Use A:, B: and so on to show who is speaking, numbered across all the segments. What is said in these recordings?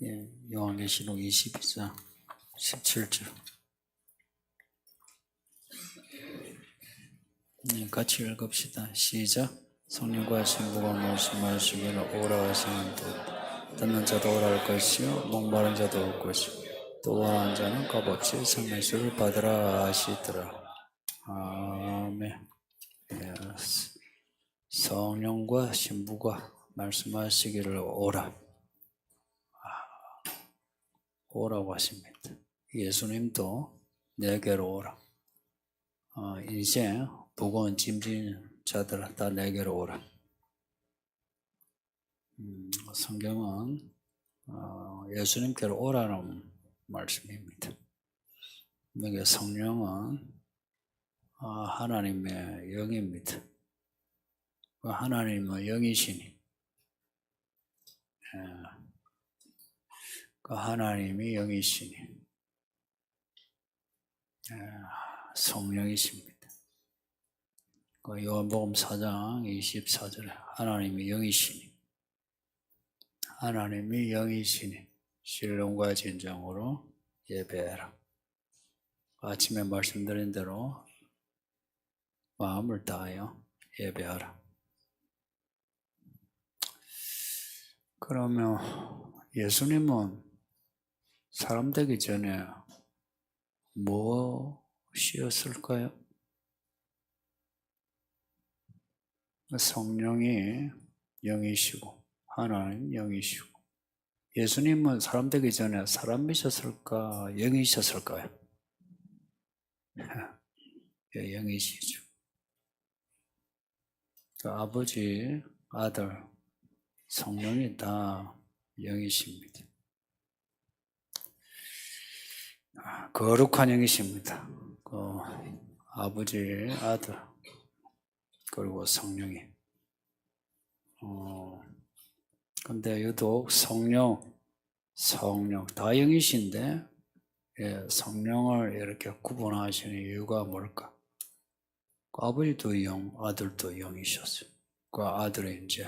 A: 예, 요한계시록 22장 17절. 네, 같이 읽읍시다. 시작. 성령과 신부가 말씀하시기를 오라 하시는 듯 듣는 자도 오라 할 것이요 목마른 자도 올 것이요 또 원하는 자는 값없이 생명수를 받으라 하시더라. 아멘. 예, 성령과 신부가 말씀하시기를 오라. 오라고 하십니다. 예수님도 내게로 오라. 인생 무거운 짐진 자들아 다 내게로 오라. 성경은 예수님께로 오라는 말씀입니다. 여기 성령은 하나님의 영입니다. 하나님은 영이시니 하나님이 영이시니 성령이십니다. 요한복음 4장 24절에 하나님이 영이시니 신령과 진정으로 예배해라. 아침에 말씀드린 대로 마음을 다하여 예배하라. 그러면 예수님은 사람 되기 전에 무엇이었을까요? 성령이 영이시고 하나님 영이시고. 예수님은 사람 되기 전에 사람이셨을까 영이셨을까요? 영이시죠. 아버지, 아들, 성령이 다 영이십니다. 거룩한 영이십니다. 아버지, 아들, 그리고 성령이. 근데 유독 성령 다 영이신데 성령을 이렇게 구분하시는 이유가 뭘까? 아버지도 영, 아들도 영이셨어요. 그 아들은 이제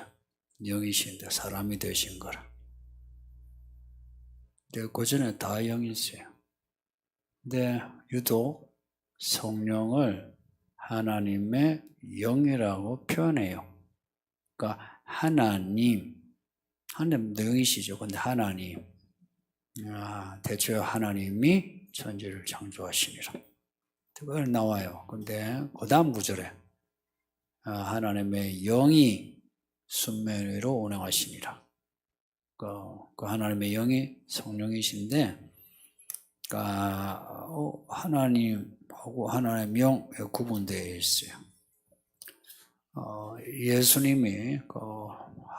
A: 영이신데 사람이 되신 거라. 근데 그 전에 다 영이세요. 근데 유독 성령을 하나님의 영이라고 표현해요. 그러니까 하나님도 영이시죠. 근데 하나님, 대체 하나님이 천지를 창조하시니라. 그걸 나와요. 근데 그 다음 구절에 하나님의 영이 수면 위로 운행하시니라. 그 하나님의 영이 성령이신데, 하나님하고 하나님의 영 구분되어 있어요. 예수님이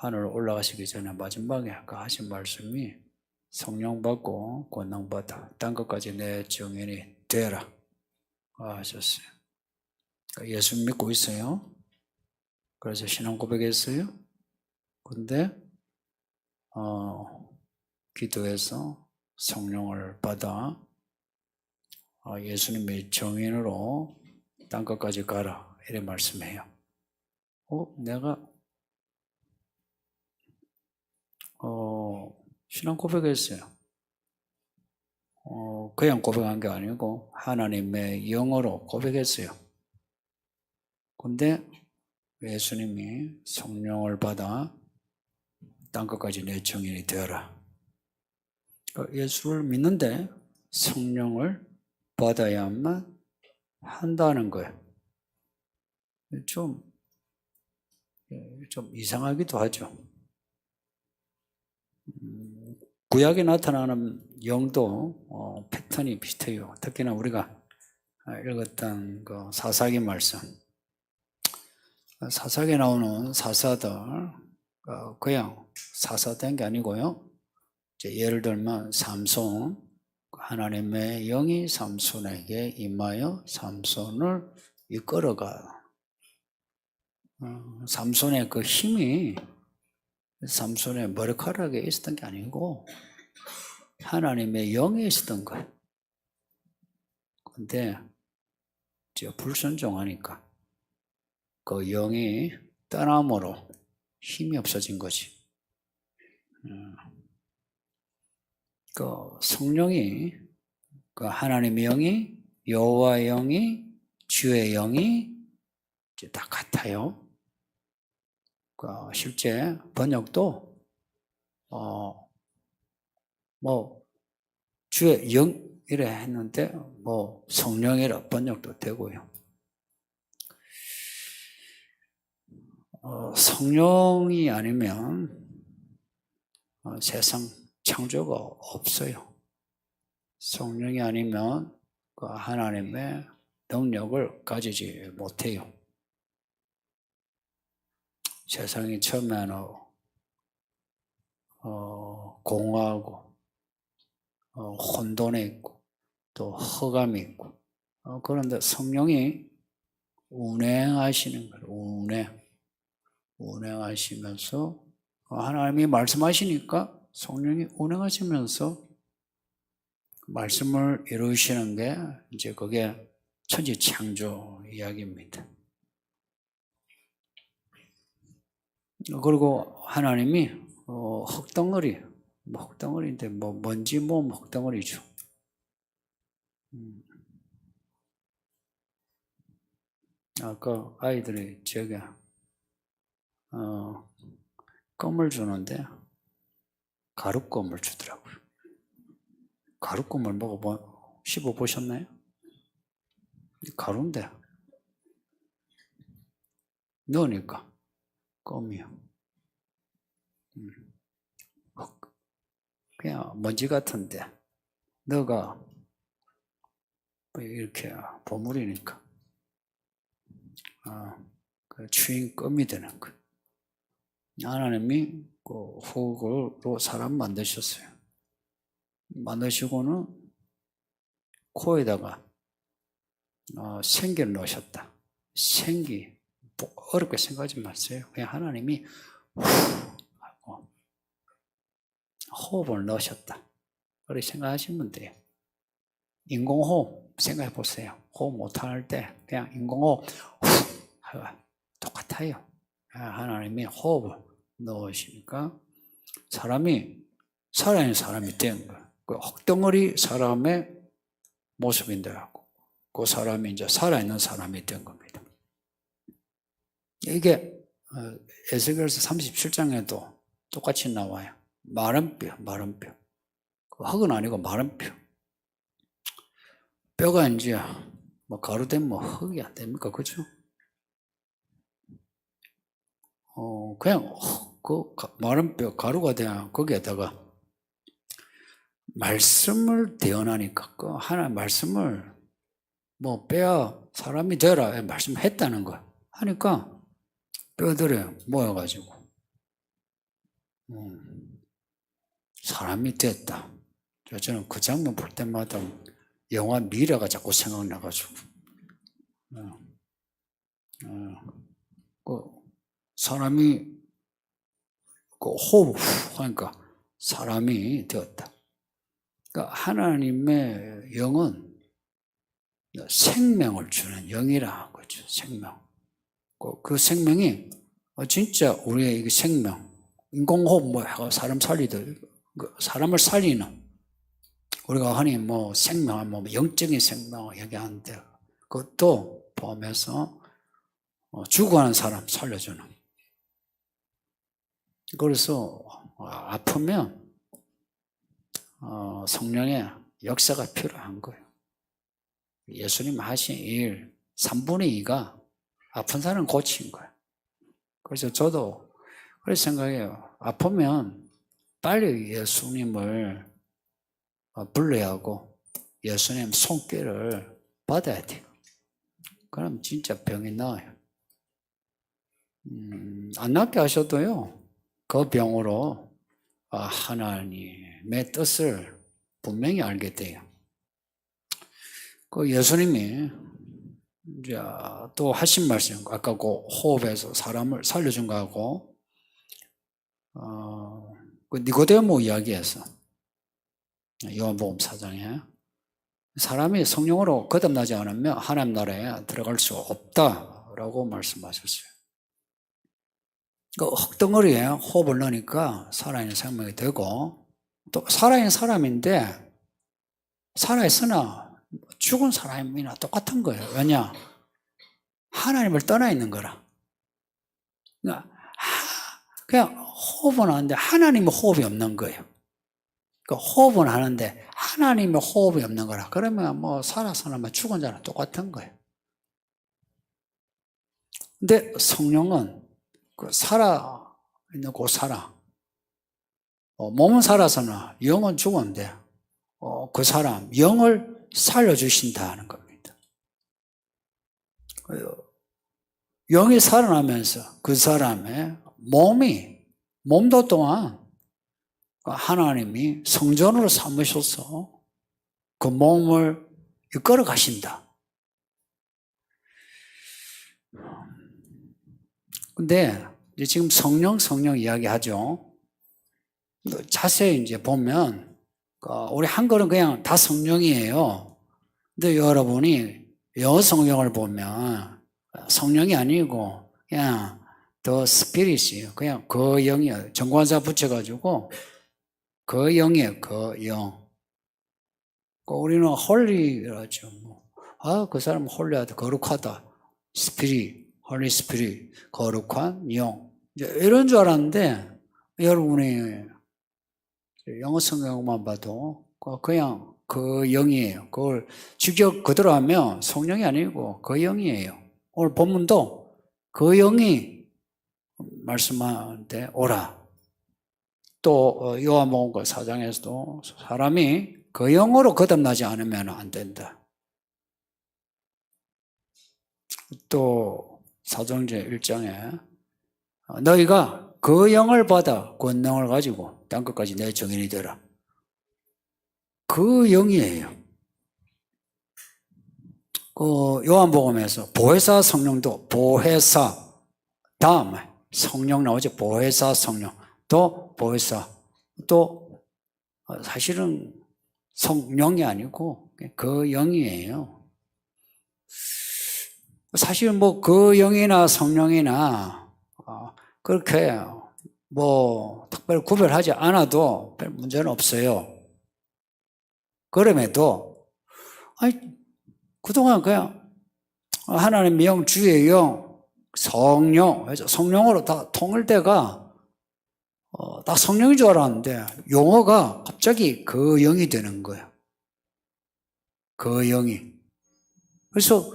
A: 하늘 올라가시기 전에 마지막에 하신 말씀이 성령 받고 권능 받아 땅 끝까지 내 증인이 되라 하셨어요. 예수 믿고 있어요. 그래서 신앙 고백했어요. 근데 기도해서 성령을 받아 예수님의 증인으로 땅 끝까지 가라 이래 말씀해요. 내가 신앙 고백했어요. 그냥 고백한 게 아니고 하나님의 영어로 고백했어요. 근데 예수님이 성령을 받아 땅끝까지 내 증인이 되어라. 예수를 믿는데 성령을 받아야만 한다는 거예요. 좀 이상하기도 하죠. 구약에 나타나는 영도 패턴이 비슷해요. 특히나 우리가 읽었던 그 사사기 말씀. 사사기에 나오는 사사들, 그냥 사사된 게 아니고요. 예를 들면 삼손, 하나님의 영이 삼손에게 임하여 삼손을 이끌어가. 삼손의 그 힘이 삼손의 머리카락에 있었던 게 아니고 하나님의 영에 있었던 거예요. 근데 불순종하니까 그 영이 떠남으로 힘이 없어진 거지. 그 성령이, 그 하나님의 영이, 여호와의 영이, 주의 영이 다 같아요. 그 실제 번역도 뭐 주의 영이라 했는데 뭐 성령이라 번역도 되고요. 성령이 아니면 세상 창조가 없어요. 성령이 아니면 그 하나님의 능력을 가지지 못해요. 세상이 처음에는 공허하고 혼돈에 있고 또 허감이 있고 그런데 성령이 운행하시는 거예요. 운행하시면서 하나님이 말씀하시니까 성령이 운행하시면서 말씀을 이루시는 게 이제 그게 천지창조 이야기입니다. 그리고 하나님이 흙덩어리인데 먼지 모음 흙덩어리죠. 아까 아이들이 제게 껌을 주는데 가루껌을 주더라고요. 가루껌을 씹어보셨나요? 가루인데 넣으니까 껌이요. 그냥 먼지 같은데 너가 이렇게 버무리니까 그 추인껌이 되는 거예요. 하나님이 그 흙으로 사람 만드셨어요. 만드시고는 코에다가 생기를 넣으셨다. 생기 어렵게 생각하지 마세요. 그냥 하나님이 후 하고 호흡을 넣으셨다. 그렇게 생각하시면 돼요. 인공호흡 생각해 보세요. 호흡 못할 때 그냥 인공호흡 후 하고 똑같아요. 하나님이 호흡을 넣으시니까 사람이 살아있는 사람이 된 거예요. 그 흙덩어리 사람의 모습인데 그 사람이 이제 살아있는 사람이 된 겁니다. 이게 에스겔서 37장에도 똑같이 나와요. 마른 뼈. 그 흙은 아니고 마른 뼈. 뼈가 이제 가루되면 흙이 안 됩니까? 그죠? 그냥 그 마른 뼈, 가루가 돼야 거기에다가 말씀을 대언하니까 그 하나님 말씀을 빼야 사람이 되라 말씀했다는 거 하니까 뼈들이 모여가지고 사람이 됐다. 저는 그 장면 볼 때마다 영화 미래가 자꾸 생각나가지고 그 사람이 그 호흡 하니까 사람이 되었다. 그러니까 하나님의 영은 생명을 주는 영이라는 거죠. 생명. 그 생명이 진짜 우리의 생명, 인공호흡 해가 사람 살리듯 사람을 살리는 우리가 흔히 생명, 영적인 생명을 얘기하는데 그것도 포함해서 죽어가는 사람 살려주는. 그래서 아프면 성령의 역사가 필요한 거예요. 예수님 하신 일 3분의 2가 아픈 사람 고친 거예요. 그래서 저도 그렇게 생각해요. 아프면 빨리 예수님을 불러야 하고 예수님 손길을 받아야 돼요. 그럼 진짜 병이 나아요. 안 낫게 하셔도요. 그 병으로 하나님의 뜻을 분명히 알게 돼요. 그 예수님이 이제 또 하신 말씀, 아까 그 호흡에서 사람을 살려준 거하고, 그 니고데모 이야기에서 요한복음 4장에 사람이 성령으로 거듭나지 않으면 하나님 나라에 들어갈 수 없다라고 말씀하셨어요. 그 흙덩어리에 호흡을 넣으니까 살아있는 생명이 되고 또 살아있는 사람인데 살아있으나 죽은 사람이나 똑같은 거예요. 왜냐? 하나님을 떠나 있는 거라. 그냥 호흡은 하는데 하나님의 호흡이 없는 거예요. 호흡은 하는데 하나님의 호흡이 없는 거라. 그러면 뭐 살아서나 뭐 죽은 자랑 똑같은 거예요. 근데 성령은 그 살아있는 그 살아. 몸은 살아서나 영은 죽었는데 그 사람 영을 살려주신다는 겁니다. 영이 살아나면서 그 사람의 몸도 또한 하나님이 성전으로 삼으셔서 그 몸을 이끌어 가신다. 근데 지금 성령 이야기하죠. 자세히 이제 보면 우리 한글은 그냥 다 성령이에요. 근데 여러분이 영어 성경을 보면 성령이 아니고 그냥 더 스피릿이에요. 그냥 그 영이에요. 정관사 붙여가지고 그 영이에요. 그 영. 우리는 홀리라죠. 그 사람은 홀리하다, 거룩하다. 스피릿, 홀리 스피릿, 거룩한 영. 이제 이런 줄 알았는데 여러분이 영어 성경만 봐도 그냥 그 영이에요. 그걸 직접 그대로 하면 성령이 아니고 그 영이에요. 오늘 본문도 그 영이 말씀하는데 오라. 또 요한복음 4장에서도 사람이 그 영으로 거듭나지 않으면 안 된다. 또 사도행전 1장에 너희가 그 영을 받아 권능을 가지고 땅끝까지 내 증인이 되라. 그 영이에요. 그 요한복음에서 보혜사 성령도 보혜사 다음에 성령 나오죠. 보혜사 성령 또 보혜사 또 사실은 성령이 아니고 그 영이에요. 사실 뭐 그 영이나 성령이나 그렇게 뭐 특별히 구별하지 않아도 별 문제는 없어요. 그럼에도 그동안 그냥 하나님의 영, 주의 영, 성령, 성령으로 다 통일대가 다 성령인 줄 알았는데 용어가 갑자기 그 영이 되는 거예요. 그 영이. 그래서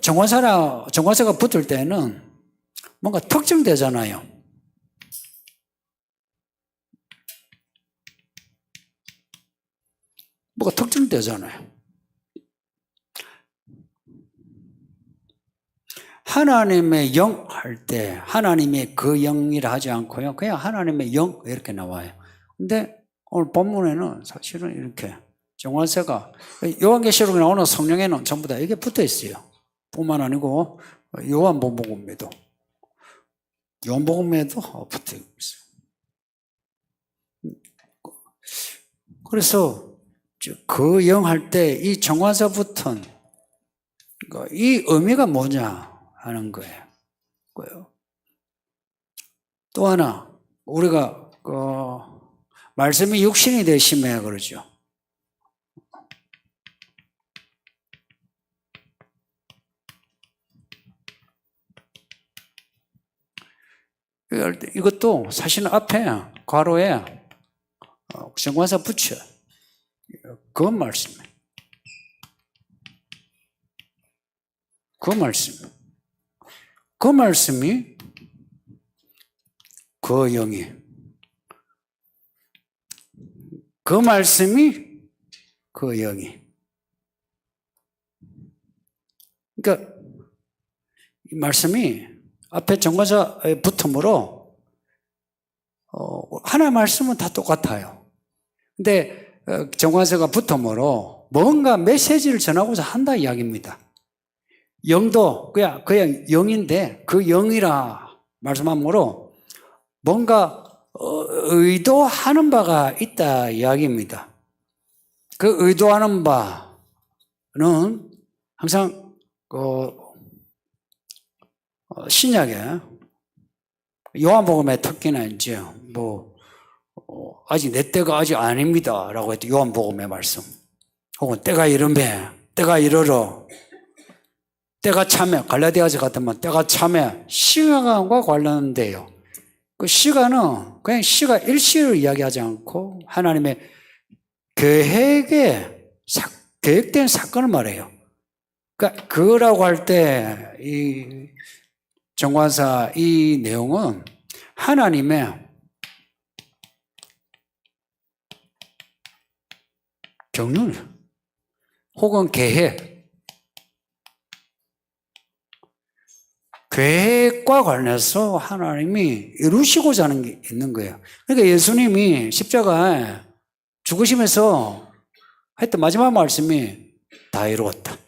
A: 정관사가 붙을 때는 뭔가 특정되잖아요. 뭐가 특정되잖아요. 하나님의 영 할 때 하나님의 그 영이라 하지 않고요. 그냥 하나님의 영 이렇게 나와요. 근데 오늘 본문에는 사실은 이렇게 정관사가 요한계시록에 나오는 성령에는 전부 다 이게 붙어 있어요. 뿐만 아니고 요한복음에도 붙어 있어요. 그래서 그 영 할 때 이 정관사 붙은 이 의미가 뭐냐 하는 거예요. 또 하나 우리가 말씀이 육신이 되심에 그러죠. 이것도 사실은 앞에 괄호에 정관사 붙여. 그 말씀이에요. 그 말씀이 그 영이 그 말씀이 그 영이 그러니까 이 말씀이 앞에 정관사에 붙음으로 하나의 말씀은 다 똑같아요. 근데 정관사가 붙음으로 뭔가 메시지를 전하고자 한다 이야기입니다. 영도 그냥 영인데 그 영이라 말씀하므로 뭔가 의도하는 바가 있다 이야기입니다. 그 의도하는 바는 항상 신약에 요한복음의 특기는 이제 뭐 아직 내 때가 아직 아닙니다 라고 했던 요한복음의 말씀, 혹은 때가 이르매, 때가 이르러, 때가 참에, 갈라디아서 같으면 때가 참에, 시간과 관련돼요. 그 시간은 그냥 시가 일시를 이야기하지 않고 하나님의 계획된 사건을 말해요. 그러니까 그거라고 할 때 이 정관사 이 내용은 하나님의 경륜 혹은 계획과 관련해서 하나님이 이루시고자 하는 게 있는 거예요. 그러니까 예수님이 십자가에 죽으시면서 했던 마지막 말씀이 다 이루었다.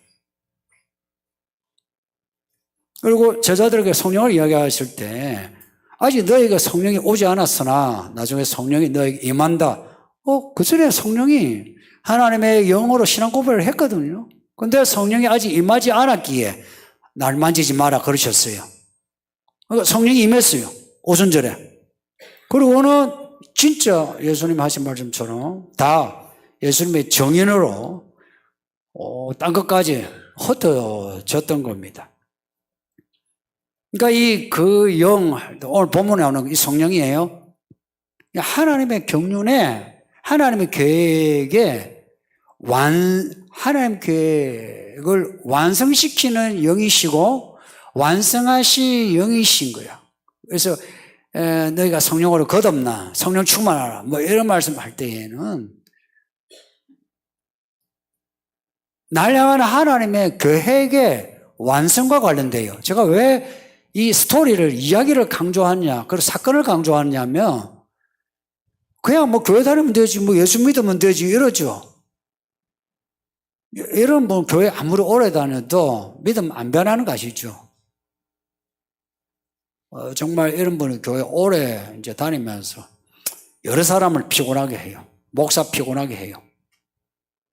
A: 그리고 제자들에게 성령을 이야기하실 때 아직 너희가 성령이 오지 않았으나 나중에 성령이 너희에게 임한다. 그 전에 성령이 하나님의 영으로 신앙 고백을 했거든요. 근데 성령이 아직 임하지 않았기에 날 만지지 마라 그러셨어요. 그러니까 성령이 임했어요. 오순절에. 그리고는 진짜 예수님 하신 말씀처럼 다 예수님의 정인으로 딴 것까지 흩어졌던 겁니다. 그러니까 그 영, 오늘 본문에 나오는 이 성령이에요. 하나님의 경륜에, 하나님의 계획에 하나님 계획을 완성시키는 영이시고 완성하신 영이신 거야. 그래서 너희가 성령으로 거듭나, 성령 충만하라, 뭐 이런 말씀할 때에는 날 향한 하나님의 계획의 완성과 관련돼요. 제가 왜 이 스토리를, 이야기를 강조하냐, 그리고 사건을 강조하냐면 그냥 뭐 교회 다니면 되지, 뭐 예수 믿으면 되지 이러죠. 이런 뭐 교회 아무리 오래 다녀도 믿음 안 변하는 거 아시죠? 정말 이런 분은 교회 오래 이제 다니면서 여러 사람을 피곤하게 해요. 목사 피곤하게 해요.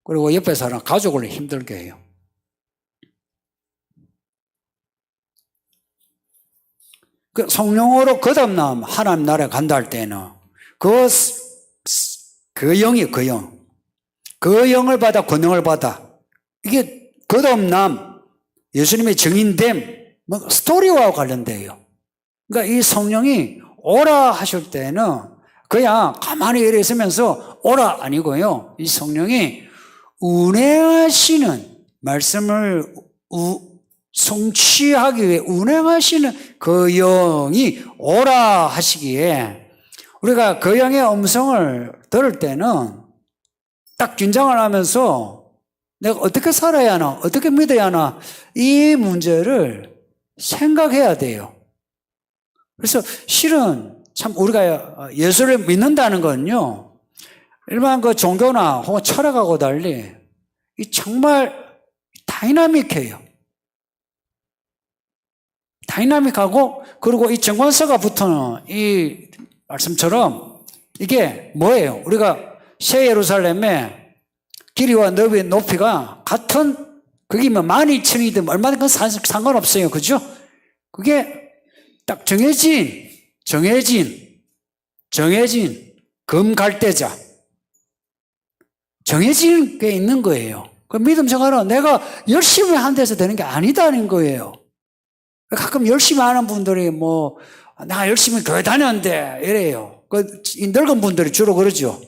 A: 그리고 옆에 사람 가족을 힘들게 해요. 그 성령으로 거듭남 하나님 나라에 간다 할 때는 그 영이 그 영을 받아 권능을 받아 이게 거듭남 예수님의 증인됨 뭐 스토리와 관련돼요. 그러니까 이 성령이 오라 하실 때는 그냥 가만히 이래 있으면서 오라 아니고요. 이 성령이 운행하시는 말씀을 성취하기 위해 운행하시는 그 영이 오라 하시기에 우리가 그 영의 음성을 들을 때는 딱 긴장을 하면서 내가 어떻게 살아야 하나, 어떻게 믿어야 하나 이 문제를 생각해야 돼요. 그래서 실은 참 우리가 예수를 믿는다는 건요, 일반 그 종교나 혹은 철학하고 달리 이 정말 다이나믹해요. 다이나믹하고 그리고 이 정관서가 붙는 이 말씀처럼 이게 뭐예요? 우리가 새 예루살렘의 길이와 너비의 높이가 같은 그게 뭐 12,000이든 얼마든 상관없어요. 그죠? 그게 딱 정해진 금갈대자 정해진 게 있는 거예요. 그 믿음 생활은 내가 열심히 한 데서 되는 게 아니다는 거예요. 가끔 열심히 하는 분들이 뭐, 내가 열심히 교회 다녔는데, 이래요. 이 늙은 분들이 주로 그러죠.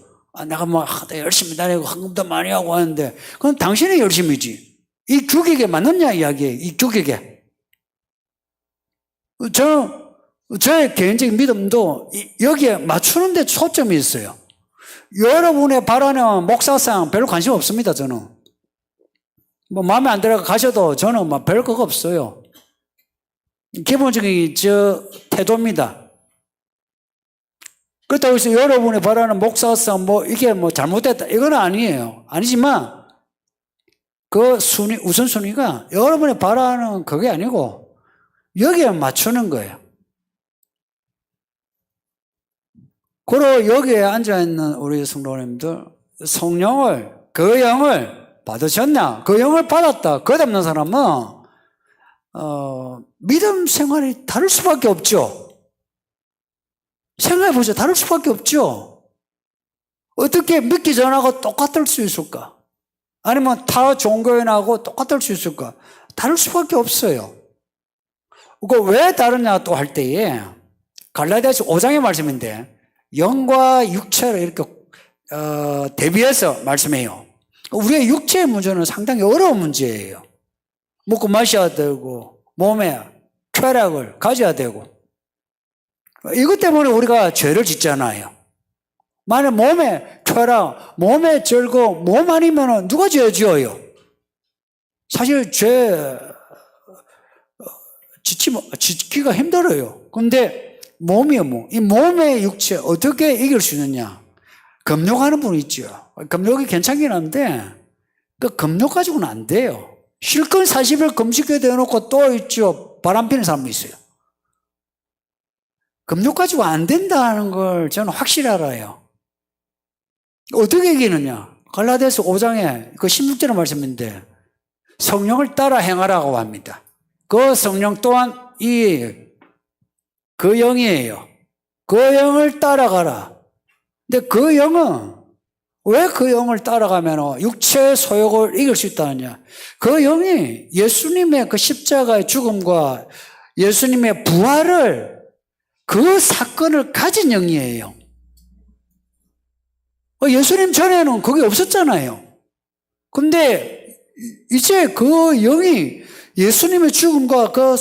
A: 내가 뭐, 열심히 다니고 헌금도 많이 하고 하는데, 그럼 당신이 열심히지. 이 규격에 맞느냐, 이야기예요. 이 규격에. 저의 개인적인 믿음도 여기에 맞추는 데 초점이 있어요. 여러분의 바라는 목사상 별로 관심 없습니다, 저는. 뭐, 마음에 안 들어가 가셔도 저는 뭐 별 그거 없어요. 기본적인 태도입니다. 그렇다고 해서 여러분이 바라는 목사상 이게 잘못됐다 이건 아니에요. 아니지만 그 우선순위가 여러분이 바라는 그게 아니고 여기에 맞추는 거예요. 그리고 여기에 앉아있는 우리 성도님들 성령을 그 영을 받으셨냐? 그 영을 받았다. 거듭난 사람은 믿음 생활이 다를 수밖에 없죠. 생각해보세요. 다를 수밖에 없죠.
B: 어떻게 믿기 전하고 똑같을 수 있을까? 아니면 타 종교인하고 똑같을 수 있을까? 다를 수밖에 없어요. 왜 다르냐 또 할 때에 갈라디아서 5장의 말씀인데 영과 육체를 이렇게 대비해서 말씀해요. 우리의 육체의 문제는 상당히 어려운 문제예요. 먹고 마셔야 되고 몸에 쾌락을 가져야 되고 이것 때문에 우리가 죄를 짓잖아요. 만약 몸에 쾌락, 몸에 즐거움, 몸 아니면 누가 죄 지어요? 사실 죄 짓기가 힘들어요. 근데 몸이요, 몸. 이 몸의 육체 어떻게 이길 수 있느냐? 금욕하는 분 있죠. 금욕이 괜찮긴 한데 그 금욕 가지고는 안 돼요. 실컷 40일 금식에 대놓고 또 있죠. 바람 피는 사람도 있어요. 금욕 가지고 안 된다는 걸 저는 확실히 알아요. 어떻게 이기느냐? 갈라디아서 5장에 그 16절의 말씀인데 성령을 따라 행하라고 합니다. 그 성령 또한 그 영이에요. 그 영을 따라가라. 근데 그 영은 왜 그 영을 따라가면 육체의 소욕을 이길 수 있다느냐? 그 영이 예수님의 그 십자가의 죽음과 예수님의 부활을 그 사건을 가진 영이에요. 예수님 전에는 그게 없었잖아요. 근데 이제 그 영이 예수님의 죽음과 그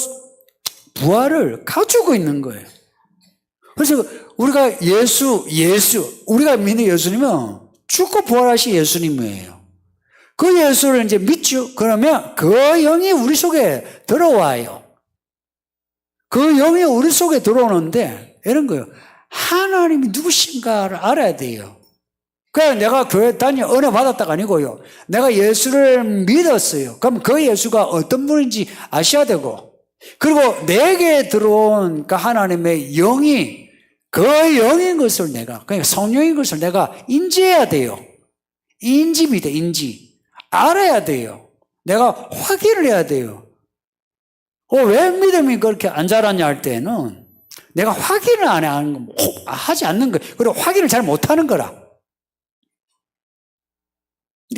B: 부활을 가지고 있는 거예요. 그래서 우리가 우리가 믿는 예수님은 죽고 부활하신 예수님이에요. 그 예수를 이제 믿죠. 그러면 그 영이 우리 속에 들어와요. 그 영이 우리 속에 들어오는데 이런 거예요. 하나님이 누구신가를 알아야 돼요. 그냥 내가 교회 은혜 받았다가 아니고요. 내가 예수를 믿었어요. 그럼 그 예수가 어떤 분인지 아셔야 되고, 그리고 내게 들어온 그 하나님의 영이 그 영인 것을 그러니까 성령인 것을 내가 인지해야 돼요. 인지입니다, 인지. 알아야 돼요. 내가 확인을 해야 돼요. 왜 믿음이 그렇게 안 자랐냐 할 때는 내가 확인을 하지 않는 거예요. 그리고 확인을 잘 못하는 거라.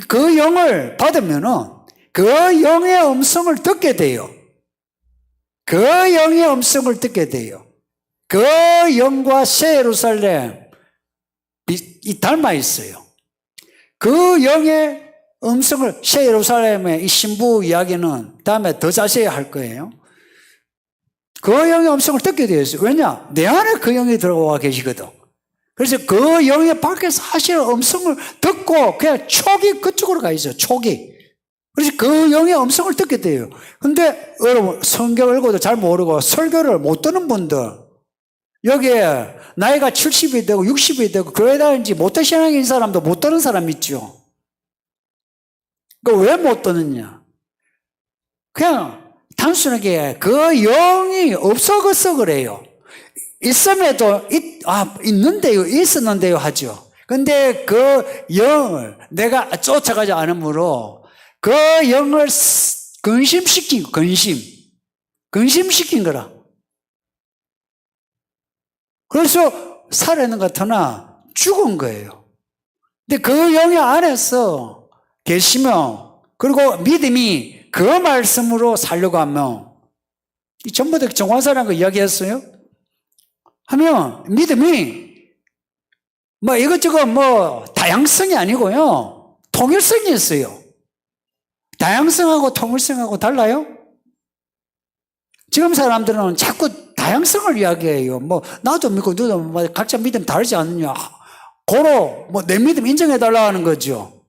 B: 그 영을 받으면은 그 영의 음성을 듣게 돼요. 그 영의 음성을 듣게 돼요. 그 영과 새 예루살렘 닮아 있어요. 그 영의 음성을 새 예루살렘의 이 신부 이야기는 다음에 더 자세히 할 거예요. 그 영의 음성을 듣게 되어 있어요. 왜냐? 내 안에 그 영이 들어와 계시거든. 그래서 그 영의 밖에서 하시는 음성을 듣고 그냥 촉이 그쪽으로 가 있어요. 촉이. 그래서 그 영의 음성을 듣게 돼요. 근데 여러분 성경 읽어도 잘 모르고 설교를 못 듣는 분들, 여기에 나이가 70이 되고 60이 되고 교회 다니지 못한 신앙인 사람도 못 듣는 사람 있죠. 왜 못 듣느냐? 그냥 단순하게 그 영이 없어서 그래요. 있음에도 있는데요, 있었는데요 하죠. 근데 그 영을 내가 쫓아가지 않으므로 그 영을 근심시킨 거라. 그래서 살아있는 것 같으나 죽은 거예요. 근데 그 영의 안에서 계시면, 그리고 믿음이 그 말씀으로 살려고 하면, 전부 다 정화사라는 거 이야기했어요? 하면 믿음이 이것저것 다양성이 아니고요, 통일성이 있어요. 다양성하고 통일성하고 달라요? 지금 사람들은 자꾸 다양성을 이야기해요. 나도 믿고 너도 각자 믿음 다르지 않느냐. 고로 내 믿음 인정해달라 하는 거죠.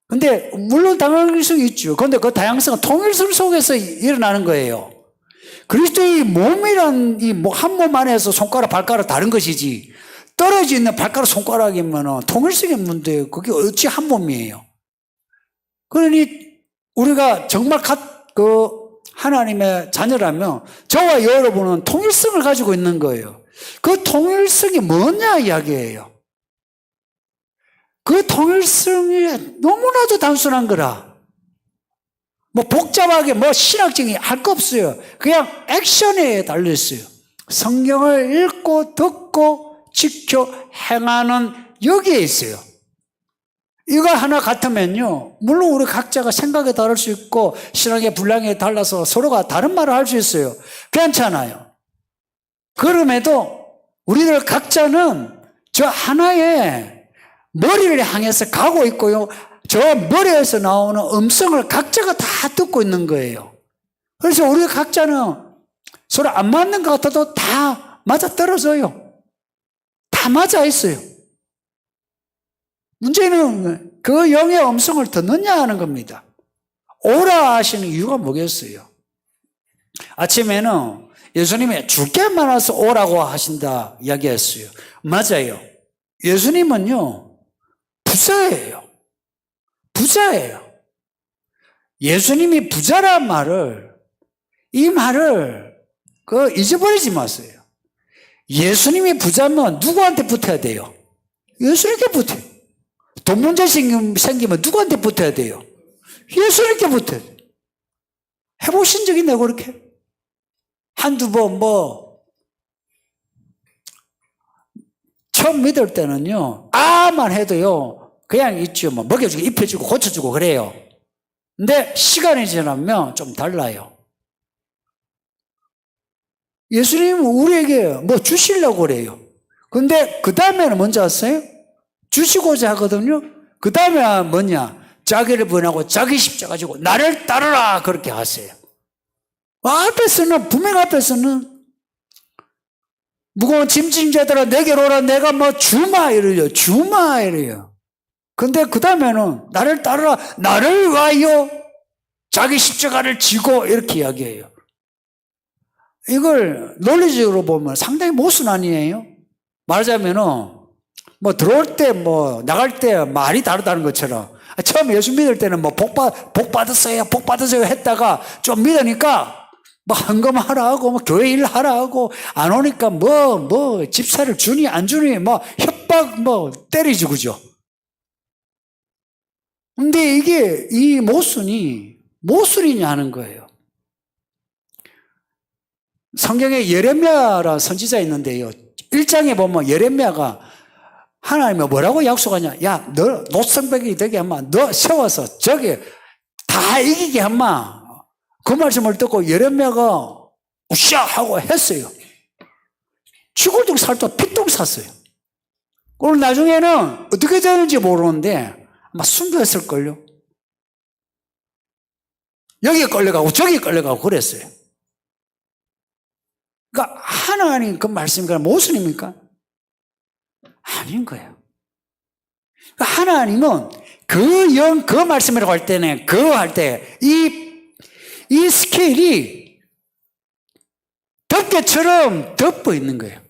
B: 근데 물론 다양성이 있죠. 근데 그 다양성은 통일성 속에서 일어나는 거예요. 그리스도의 몸이란 한 몸 안에서 손가락, 발가락 다른 것이지, 떨어져 있는 발가락, 손가락이면 통일성의 문제예요. 그게 어찌 한 몸이에요. 그러니 우리가 정말 하나님의 자녀라면 저와 여러분은 통일성을 가지고 있는 거예요. 그 통일성이 뭐냐 이야기예요. 그 통일성이 너무나도 단순한 거라. 복잡하게 신학적인 할 거 없어요. 그냥 액션에 달려있어요. 성경을 읽고 듣고 지켜 행하는 여기에 있어요. 이거 하나 같으면요, 물론 우리 각자가 생각이 다를 수 있고 신앙의 분량이 달라서 서로가 다른 말을 할 수 있어요. 괜찮아요. 그럼에도 우리들 각자는 저 하나의 머리를 향해서 가고 있고요, 저 머리에서 나오는 음성을 각자가 다 듣고 있는 거예요. 그래서 우리 각자는 서로 안 맞는 것 같아도 다 맞아떨어져요. 다 맞아 있어요. 문제는 그 영의 음성을 듣느냐 하는 겁니다. 오라 하시는 이유가 뭐겠어요? 아침에는 예수님이 줄 게 많아서 오라고 하신다 이야기했어요. 맞아요. 예수님은요, 부자예요. 부자예요. 예수님이 부자란 말을, 이 말을 잊어버리지 마세요. 예수님이 부자면 누구한테 붙어야 돼요? 예수님께 붙어요. 돈 문제 생기면 누구한테 붙어야 돼요? 예수님께 붙어야 돼요. 해보신 적 있나요, 그렇게? 한두 번 처음 믿을 때는요, 아만 해도요, 그냥 있죠. 먹여주고, 입혀주고, 고쳐주고, 그래요. 근데 시간이 지나면 좀 달라요. 예수님은 우리에게 주시려고 그래요. 근데 그 다음에는 뭔지 아세요? 주시고자 하거든요. 그 다음에 뭐냐? 자기를 부인하고 자기 십자가 지고 나를 따르라 그렇게 하세요. 앞에서는 분명 앞에서는 무거운 짐진 자들아 내게로 오라 내가 주마 이래요. 주마 이래요. 근데 그 다음에는 나를 따르라 나를 와요 자기 십자가를 지고 이렇게 이야기해요. 이걸 논리적으로 보면 상당히 모순 아니에요? 말하자면은 들어올 때 나갈 때 말이 다르다는 것처럼 처음 예수 믿을 때는 복 받았어요 했다가 좀 믿으니까 헌금하라 하고 교회 일 하라 하고 안 오니까 집사를 주니 안 주니 협박 때리지 그죠? 근데 이게 이 모순이냐 하는 거예요. 성경에 예레미야라는 선지자 있는데요. 1장에 보면 예레미야가 하나님이 뭐라고 약속하냐? 야, 너 노성백이 되게 하면 너 세워서 저기 다 이기게 하면 그 말씀을 듣고 예레미야가 우샤 하고 했어요. 치골뚝 살도 피똥 샀어요. 그리고 나중에는 어떻게 되는지 모르는데 아마 순교했을걸요. 여기 끌려가고 저기 끌려가고 그랬어요. 그러니까 하나님 그 말씀이 모순입니까? 아닌 거예요. 그러니까 하나님은 그 말씀이라고 할 때는 이 스케일이 덮개처럼 덮어 있는 거예요.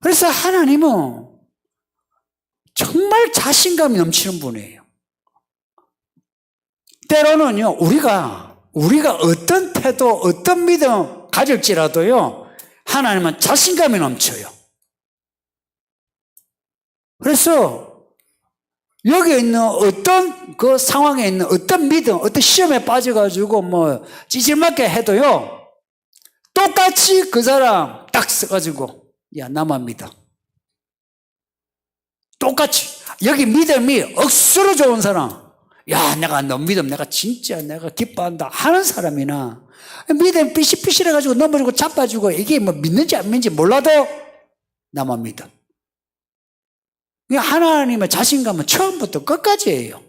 B: 그래서 하나님은 정말 자신감이 넘치는 분이에요. 때로는요, 우리가 어떤 태도, 어떤 믿음 가질지라도요, 하나님은 자신감이 넘쳐요. 그래서 여기에 있는 어떤 그 상황에 있는 어떤 믿음, 어떤 시험에 빠져가지고 찌질맞게 해도요, 똑같이 그 사람 딱 써가지고, 야, 나만 믿어. 똑같이. 여기 믿음이 억수로 좋은 사람, 야, 내가 너 믿음, 내가 기뻐한다 하는 사람이나, 믿음 삐실삐실해가지고 넘어지고 자빠지고, 이게 믿는지 안 믿는지 몰라도 나만 믿어. 하나님의 자신감은 처음부터 끝까지예요.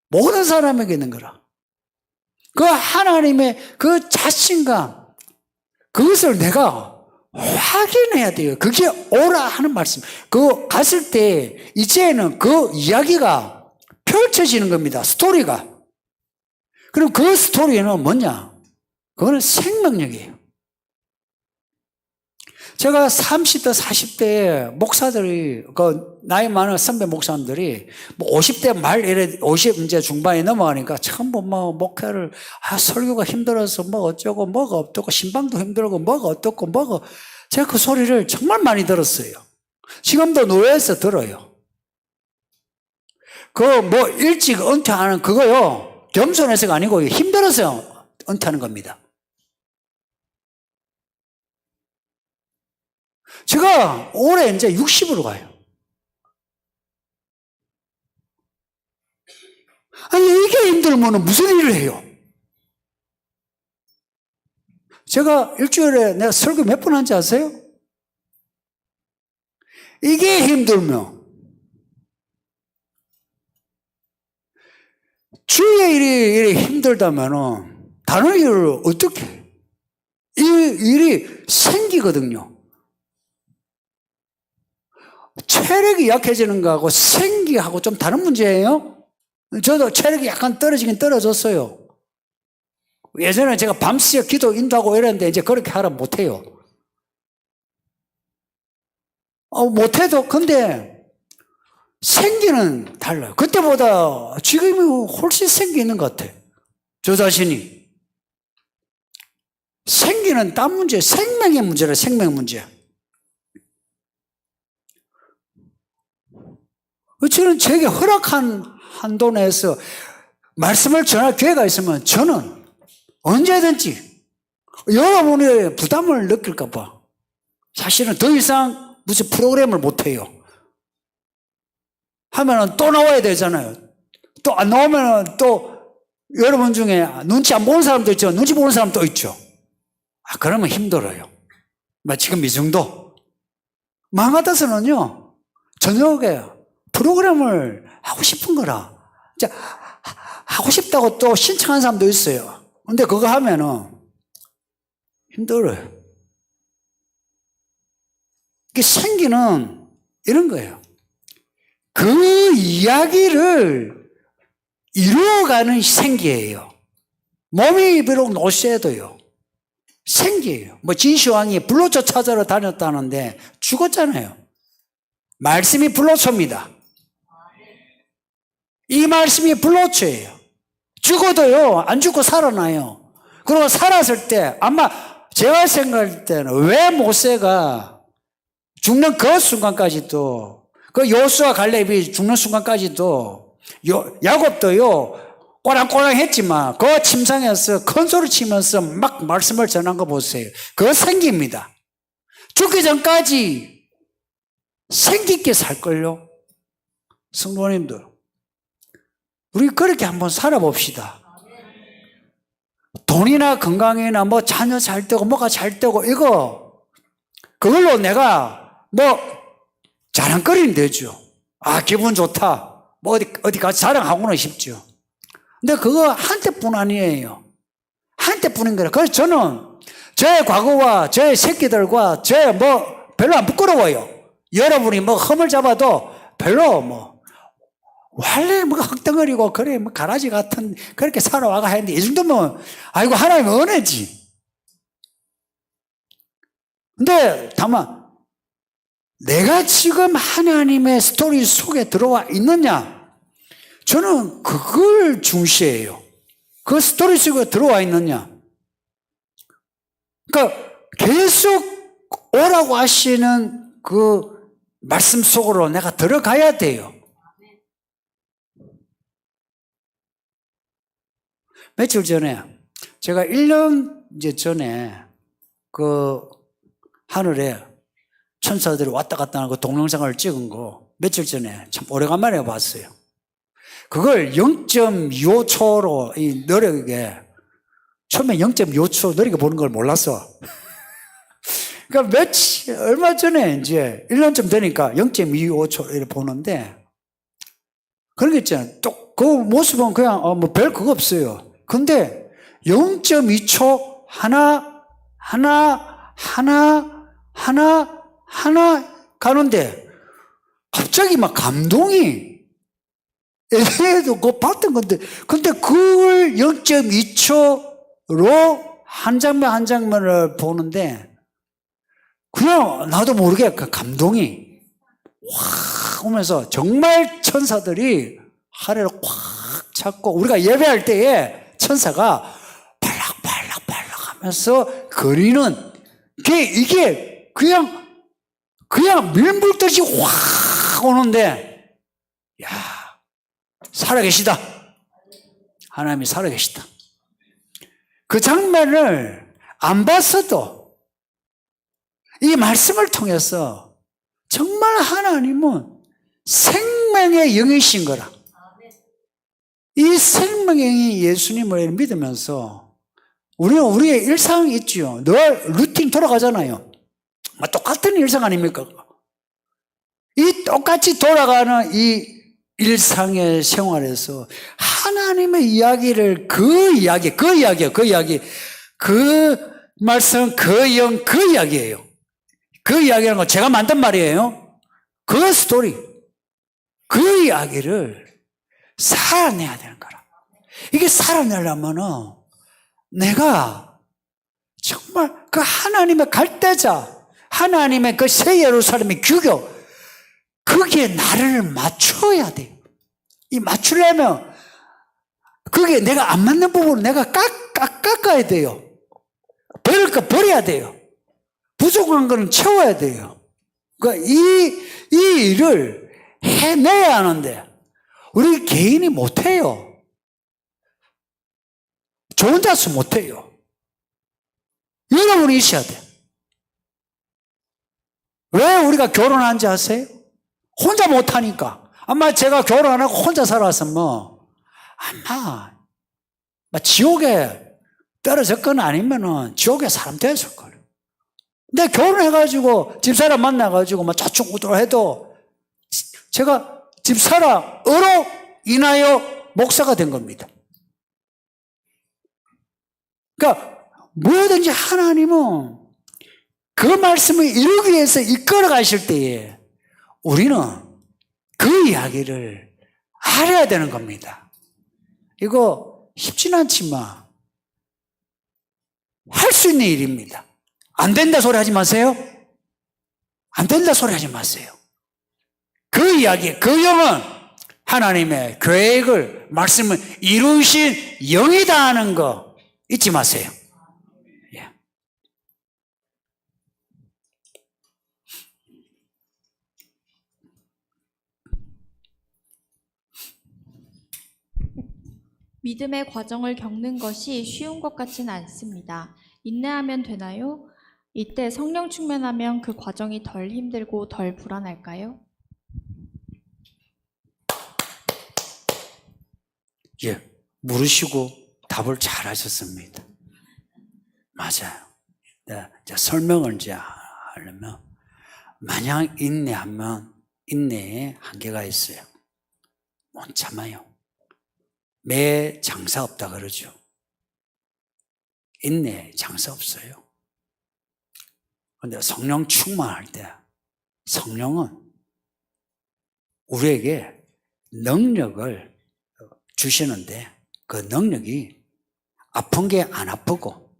B: 모든 사람에게 있는 거라. 그 하나님의 그 자신감, 그것을 내가 확인해야 돼요. 그게 오라 하는 말씀. 그거 갔을 때 이제는 그 이야기가 펼쳐지는 겁니다. 스토리가. 그럼 그 스토리는 뭐냐? 그거는 생명력이에요. 제가 30대, 40대 목사들이, 나이 많은 선배 목사님들이 50대 말, 50 이제 중반에 넘어가니까 전부 목회를, 설교가 힘들어서 어쩌고, 뭐가 어떻고, 신방도 힘들고, 뭐가 어떻고, 제가 그 소리를 정말 많이 들었어요. 지금도 노예에서 들어요. 일찍 은퇴하는 그거요, 겸손해서가 아니고 힘들어서 은퇴하는 겁니다. 제가 올해 이제 60으로 가요. 아니, 이게 힘들면 무슨 일을 해요? 제가 일주일에 내가 설교 몇 번 하는지 아세요? 이게 힘들면 주의 일이 힘들다면 다른 일을 어떻게 해요? 이 일이 생기거든요. 체력이 약해지는 거하고 생기하고 좀 다른 문제예요. 저도 체력이 약간 떨어지긴 떨어졌어요. 예전에 제가 밤새 기도 인도하고 이랬는데 이제 그렇게 하라 못해요. 못해도 근데 생기는 달라요. 그때보다 지금이 훨씬 생기 있는 것 같아요. 저 자신이. 생기는 딴 문제, 생명의 문제라, 생명 문제. 저는 제게 허락한 한도 내에서 말씀을 전할 기회가 있으면 저는 언제든지 여러분의 부담을 느낄까봐 사실은 더 이상 무슨 프로그램을 못해요. 하면은 또 나와야 되잖아요. 또 안 나오면은 또 여러분 중에 눈치 안 보는 사람도 있죠. 눈치 보는 사람도 있죠. 그러면 힘들어요. 지금 이 정도. 마음 같아서는요, 저녁에 프로그램을 하고 싶은 거라. 하고 싶다고 또 신청한 사람도 있어요. 근데 그거 하면은 힘들어요. 이게 생기는 이런 거예요. 그 이야기를 이루어가는 생기예요. 몸이 비록 노쇠도요. 생기예요. 진시황이 불로초 찾으러 다녔다는데 죽었잖아요. 말씀이 불로초입니다. 이 말씀이 불로초예요. 죽어도요, 안 죽고 살아나요. 그리고 살았을 때 아마 제가 생각할 때는 왜 모세가 죽는 그 순간까지도, 그 여호수아 갈렙이 죽는 순간까지도, 야곱도요 꼬랑꼬랑 했지만 그 침상에서 큰 소리 치면서 막 말씀을 전한 거 보세요. 그거 생깁니다. 죽기 전까지 생기 있게 살걸요. 성도님들, 우리 그렇게 한번 살아봅시다. 돈이나 건강이나 자녀 잘 되고 뭐가 잘 되고 그걸로 내가 자랑거리는 되죠. 기분 좋다. 어디 가서 자랑하고는 싶죠. 근데 그거 한때뿐 아니에요. 한때뿐인 거예요. 그래서 저는 저의 과거와 저의 새끼들과 별로 안 부끄러워요. 여러분이 흠을 잡아도 별로 원래 흙덩어리고 그래 가라지 같은 그렇게 살아와가 했는데 이 정도면 아이고 하나님의 은혜지. 근데 다만 내가 지금 하나님의 스토리 속에 들어와 있느냐? 저는 그걸 중시해요. 그 스토리 속에 들어와 있느냐? 그러니까 계속 오라고 하시는 그 말씀 속으로 내가 들어가야 돼요. 며칠 전에 제가 1년 전에 그 하늘에 천사들이 왔다 갔다 하는 그 동영상을 찍은 거 며칠 전에 참 오래간만에 봤어요. 그걸 0.25초로 느리게, 처음에 0.25초 느리게 보는 걸 몰랐어. 그러니까 얼마 전에 이제 1년쯤 되니까 0.25초 이렇게 보는데, 그런 게 있잖아요. 또 그 모습은 그냥 별 그거 없어요. 근데 0.2초 하나 가는데 갑자기 막 감동이, 애도 그거 봤던 건데, 근데 그걸 0.2초로 한 장면 한 장면을 보는데 그냥 나도 모르게 그 감동이 확 오면서 정말 천사들이 하늘을 꽉 잡고, 우리가 예배할 때에 천사가 발락발락 하면서 거리는 이게 그냥 밀물듯이 확 오는데, 야, 살아계시다. 하나님이 살아계시다. 그 장면을 안 봤어도 이 말씀을 통해서 정말 하나님은 생명의 영이신 거라. 이 생명의 영이 예수님을 믿으면서 우리는 우리의 일상이 있죠. 늘 루틴 돌아가잖아요. 똑같은 일상 아닙니까? 이 똑같이 돌아가는 이 일상의 생활에서 하나님의 이야기를 그 말씀, 그 영, 그 이야기예요. 그 이야기라는 건 제가 만든 말이에요. 그 스토리, 그 이야기를 살아내야 되는 거라. 이게 살아내려면은 내가 정말 그 하나님의 갈대자, 하나님의 그 새 예루살렘의 규격, 거기에 나를 맞춰야 돼요. 이 맞추려면 그게 내가 안 맞는 부분을 내가 깎아야 돼요. 버릴 거 버려야 돼요. 부족한 거는 채워야 돼요. 그러니까 이 일을 해내야 하는데 우리 개인이 못해요. 저 혼자서 못해요. 여러분이 있어야 돼. 왜 우리가 결혼한지 아세요? 혼자 못하니까. 아마 제가 결혼 안 하고 혼자 살았으면 아마 지옥에 떨어졌거나 아니면은 지옥에 사람 되었을 거예요. 근데 결혼해가지고 집사람 만나가지고 좌충우돌 해도 제가 집사람으로 인하여 목사가 된 겁니다. 그러니까 뭐든지 하나님은 그 말씀을 이루기 위해서 이끌어 가실 때에 우리는 그 이야기를 알아야 되는 겁니다. 이거 쉽진 않지만 할 수 있는 일입니다. 안 된다 소리 하지 마세요. 안 된다 소리 하지 마세요. 그 이야기, 그 영은 하나님의 계획을, 말씀을 이루신 영이다 하는 거 잊지 마세요. 예.
C: 믿음의 과정을 겪는 것이 쉬운 것 같지는 않습니다. 인내하면 되나요? 이때 성령 충만하면 그 과정이 덜 힘들고 덜 불안할까요?
B: 예, 물으시고 답을 잘 하셨습니다. 맞아요. 네, 이제 설명을 이제 하려면, 마냥 인내하면 인내에 한계가 있어요. 못 참아요. 매 장사 없다 그러죠. 인내에 장사 없어요. 그런데 성령 충만할 때 성령은 우리에게 능력을 주시는데 그 능력이 아픈 게 안 아프고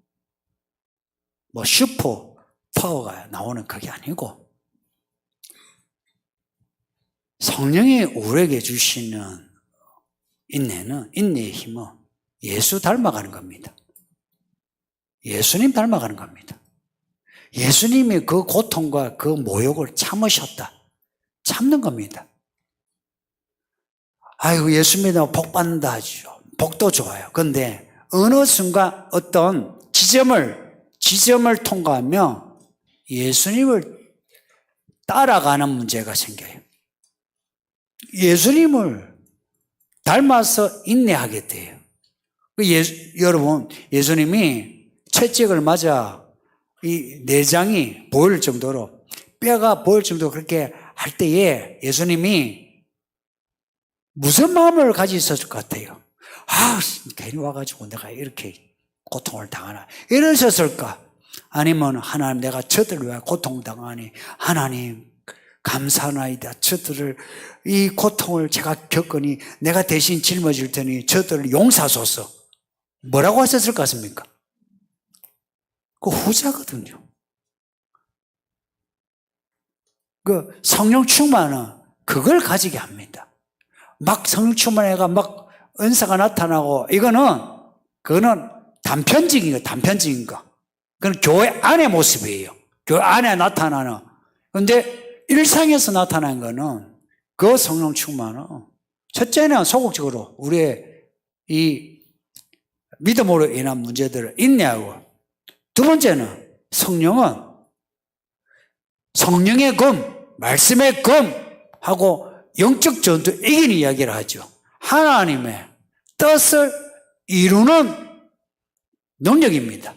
B: 슈퍼 파워가 나오는 그게 아니고 성령이 우리에게 주시는 인내의 힘은 예수 닮아가는 겁니다. 예수님 닮아가는 겁니다. 예수님이 그 고통과 그 모욕을 참으셨다. 참는 겁니다. 아이고, 예수 믿으면 복 받는다 하죠. 복도 좋아요. 그런데 어느 순간 어떤 지점을 통과하면 예수님을 따라가는 문제가 생겨요. 예수님을 닮아서 인내하게 돼요. 여러분, 예수님이 채찍을 맞아 이 내장이 보일 정도로, 뼈가 보일 정도로 그렇게 할 때에 예수님이 무슨 마음을 가지고 있었을 것 같아요? 괜히 와가지고 내가 이렇게 고통을 당하나 이러셨을까? 아니면 하나님, 내가 저들을 왜 고통당하니? 하나님 감사하나이다. 저들을, 이 고통을 제가 겪으니 내가 대신 짊어질 테니 저들을 용서하소서. 뭐라고 하셨을 것 같습니까? 그 후자거든요. 그 성령 충만은 그걸 가지게 합니다. 막 성령 충만해가 막 은사가 나타나고, 그거는 단편적인 거. 그건 교회 안의 모습이에요. 교회 안에 나타나는. 그런데 일상에서 나타난 거는 그 성령 충만은 첫째는 소극적으로 우리의 이 믿음으로 인한 문제들을 인내하고, 두 번째는 성령은 성령의 검, 말씀의 검 하고 영적 전투 이기는 이야기를 하죠. 하나님의 뜻을 이루는 능력입니다.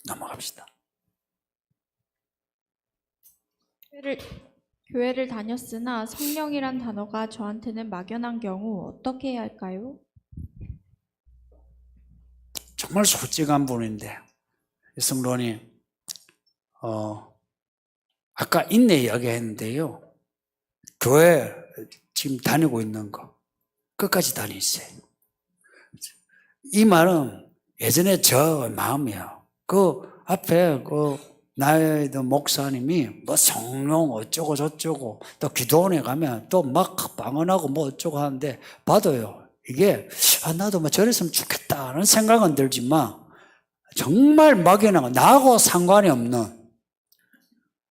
B: 넘어갑시다.
C: 교회를 다녔으나 성령이란 단어가 저한테는 막연한 경우 어떻게 해야 할까요?
B: 정말 솔직한 분인데 성론이 아까 인내 이야기 했는데요. 교회 지금 다니고 있는 거 끝까지 다니세요. 이 말은 예전에 저 마음이에요. 그 앞에 나의 목사님이 뭐 성령 어쩌고 저쩌고 또 기도원에 가면 또 막 방언하고 뭐 어쩌고 하는데 봐도요. 이게 나도 뭐 저랬으면 좋겠다는 생각은 들지만 정말 막연한 나하고 상관이 없는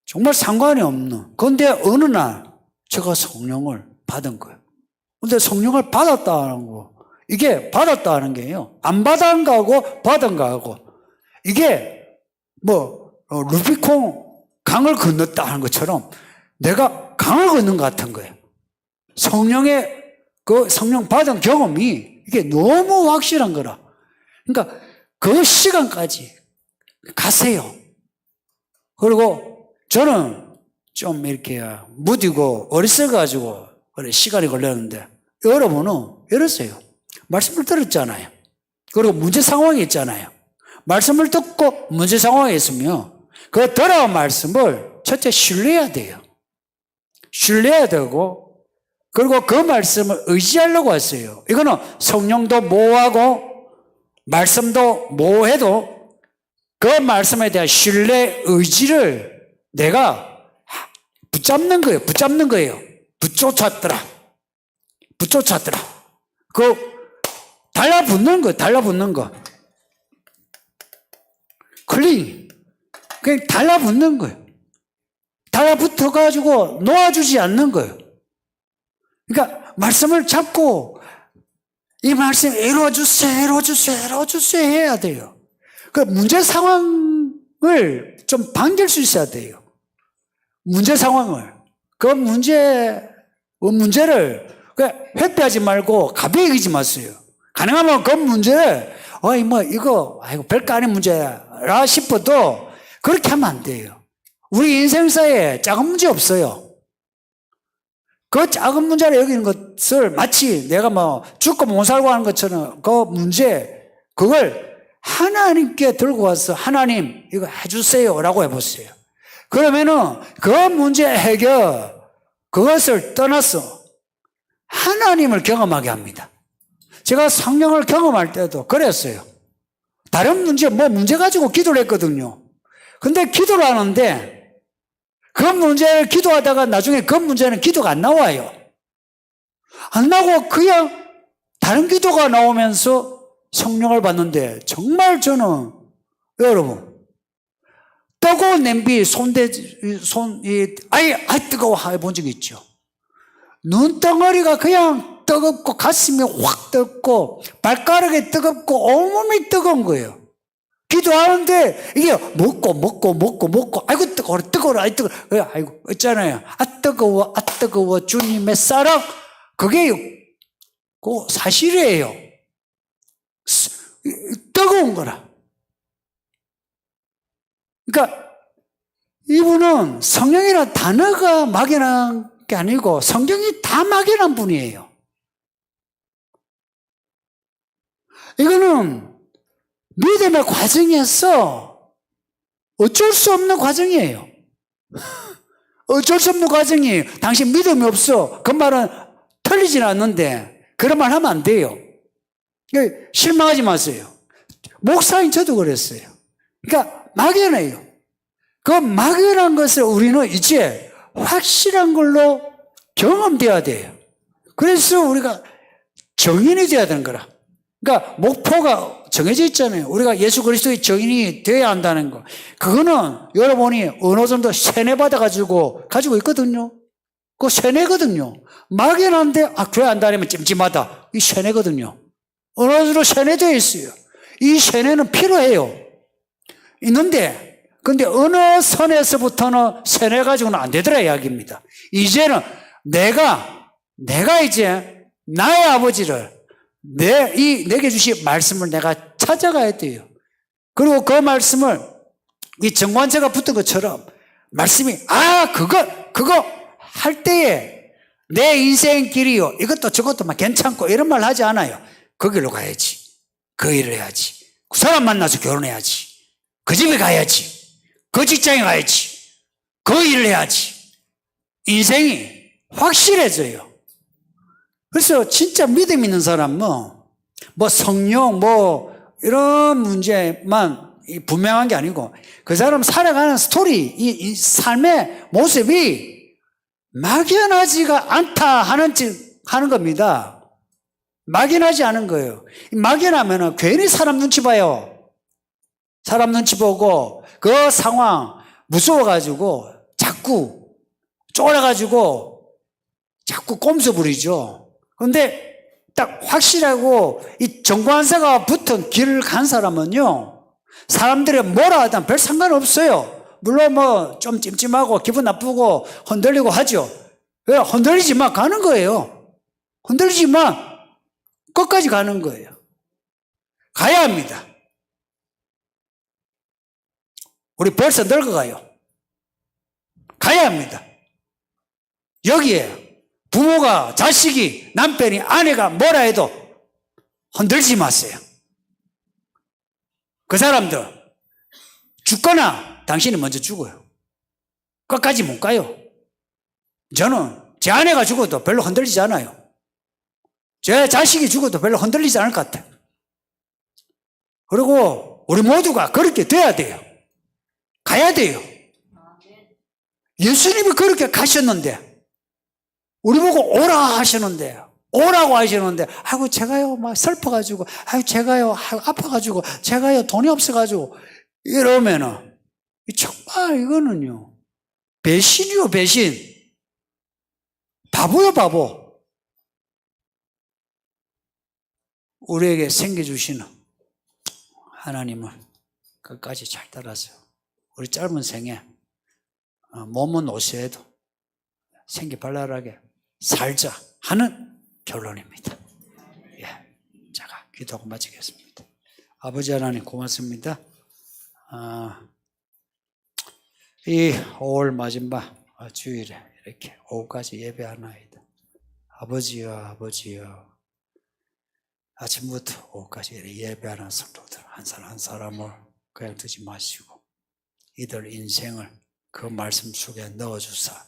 B: 정말 상관이 없는 그런데 어느 날 제가 성령을 받은 거예요. 근데 성령을 받았다는 거 이게 받았다는 게요. 안 받은 거하고 받은 거하고 이게 뭐 루비콘 강을 건넜다 하는 것처럼 내가 강을 건넌 것 같은 거예요. 성령의 그 성령 받은 경험이 이게 너무 확실한 거라. 그러니까 그 시간까지 가세요. 그리고 저는 좀 이렇게 무디고 어리석어가지고 시간이 걸렸는데 여러분은 이러세요. 말씀을 들었잖아요. 그리고 문제 상황이 있잖아요. 말씀을 듣고 문제 상황에 있으면 그 들어온 말씀을 첫째 신뢰해야 돼요. 신뢰해야 되고 그리고 그 말씀을 의지하려고 했어요. 이거는 성령도 뭐하고 말씀도 뭐해도 그 말씀에 대한 신뢰 의지를 내가 붙잡는 거예요. 붙쫓았더라. 달라붙는 거. 클린. 그냥 달라붙는 거예요. 달라붙어가지고 놓아주지 않는 거예요. 그러니까 말씀을 잡고 이 말씀 이루어주세요 해야 돼요. 그 문제 상황을 좀 반길 수 있어야 돼요. 문제 상황을. 그 문제를 회피하지 말고 가벼이 여기지 마세요. 가능하면 그 문제를 이거 별거 아닌 문제라 싶어도 그렇게 하면 안 돼요. 우리 인생사에 작은 문제 없어요. 그 작은 문제를 여기는 것을 마치 내가 죽고 못 살고 하는 것처럼 그 문제 그걸 하나님께 들고 와서 하나님 이거 해주세요 라고 해보세요. 그러면은 그 문제 해결 그것을 떠나서 하나님을 경험하게 합니다. 제가 성령을 경험할 때도 그랬어요. 다른 문제 문제 가지고 기도를 했거든요. 근데 기도를 하는데 그 문제를 기도하다가 나중에 그 문제는 기도가 안 나와요. 안 나오고 그냥 다른 기도가 나오면서 성령을 받는데 정말 저는 여러분 뜨거운 냄비 뜨거워 해본 적 있죠. 눈덩어리가 그냥 뜨겁고 가슴이 확 뜨겁고 발가락이 뜨겁고 온몸이 뜨거운 거예요. 기도하는데 이게 먹고 아이고 뜨거워라 아이고 있잖아요. 뜨거워 주님의 사랑 그게 그 사실이에요. 뜨거운 거라. 그러니까 이분은 성령이라는 단어가 막연한 게 아니고 성경이 다 막연한 분이에요. 이거는 믿음의 과정에서 어쩔 수 없는 과정이에요. 어쩔 수 없는 과정이에요. 당신 믿음이 없어. 그 말은 틀리진 않는데 그런 말 하면 안 돼요. 실망하지 마세요. 목사인 저도 그랬어요. 그러니까 막연해요. 그 막연한 것을 우리는 이제 확실한 걸로 경험돼야 돼요. 그래서 우리가 정인이 돼야 되는 거라. 그러니까 목표가 정해져 있잖아요. 우리가 예수 그리스도의 정인이 되어야 한다는 거. 그거는 여러분이 어느 정도 세뇌받아가지고 가지고 있거든요. 그거 세뇌거든요. 막연한데 교회 안 다니면 찜찜하다. 이 세뇌거든요. 어느 정도 세뇌되어 있어요. 이 세뇌는 필요해요. 있는데 근데 어느 선에서부터는 세뇌가지고는 안 되더라 이야기입니다. 이제는 내가 이제 나의 아버지를 내게 주신 말씀을 내가 찾아가야 돼요. 그리고 그 말씀을 이 정관제가 붙은 것처럼 말씀이 그거 할 때에 내 인생 길이요 이것도 저것도 막 괜찮고 이런 말 하지 않아요. 그 길로 가야지. 그 일을 해야지. 그 사람 만나서 결혼해야지. 그 집에 가야지. 그 직장에 가야지. 그 일을 해야지. 인생이 확실해져요. 그래서 진짜 믿음 있는 사람은 뭐 성령 이런 문제만 분명한 게 아니고 그 사람 살아가는 스토리, 이 삶의 모습이 막연하지가 않다 하는 겁니다. 막연하지 않은 거예요. 막연하면 괜히 사람 눈치 봐요. 사람 눈치 보고 그 상황 무서워가지고 자꾸 쫄아가지고 자꾸 꼼수 부리죠. 그런데 딱 확실하고 이 정관사가 붙은 길을 간 사람은요, 사람들이 뭐라 하든 별 상관없어요. 물론 뭐 좀 찜찜하고 기분 나쁘고 흔들리고 하죠. 왜? 흔들리지만 가는 거예요. 흔들리지만 끝까지 가는 거예요. 가야 합니다. 우리 벌써 늙어가요. 가야 합니다. 여기에 부모가, 자식이, 남편이, 아내가 뭐라 해도 흔들지 마세요. 그 사람들 죽거나 당신이 먼저 죽어요. 끝까지 못 가요. 저는 제 아내가 죽어도 별로 흔들리지 않아요. 제 자식이 죽어도 별로 흔들리지 않을 것 같아요. 그리고 우리 모두가 그렇게 돼야 돼요. 가야 돼요. 예수님이 그렇게 가셨는데 우리 보고 오라 하시는데 오라고 하시는데 제가요 막 슬퍼가지고 제가요 아파가지고 제가요 돈이 없어가지고 이러면은 정말 이거는요 배신이요 배신. 바보요 바보. 우리에게 생겨주시는 하나님을 끝까지 잘 따라서 우리 짧은 생에 몸은 오세도 생기 발랄하게 살자 하는 결론입니다. 예, 제가 기도하고 마치겠습니다. 아버지 하나님 고맙습니다. 이 5월 마지막 주일에 이렇게 오후까지 예배하나이다. 아버지여 아침부터 오후까지 예배하는 성도들 한 사람 한 사람을 그냥 두지 마시고 이들 인생을 그 말씀 속에 넣어주사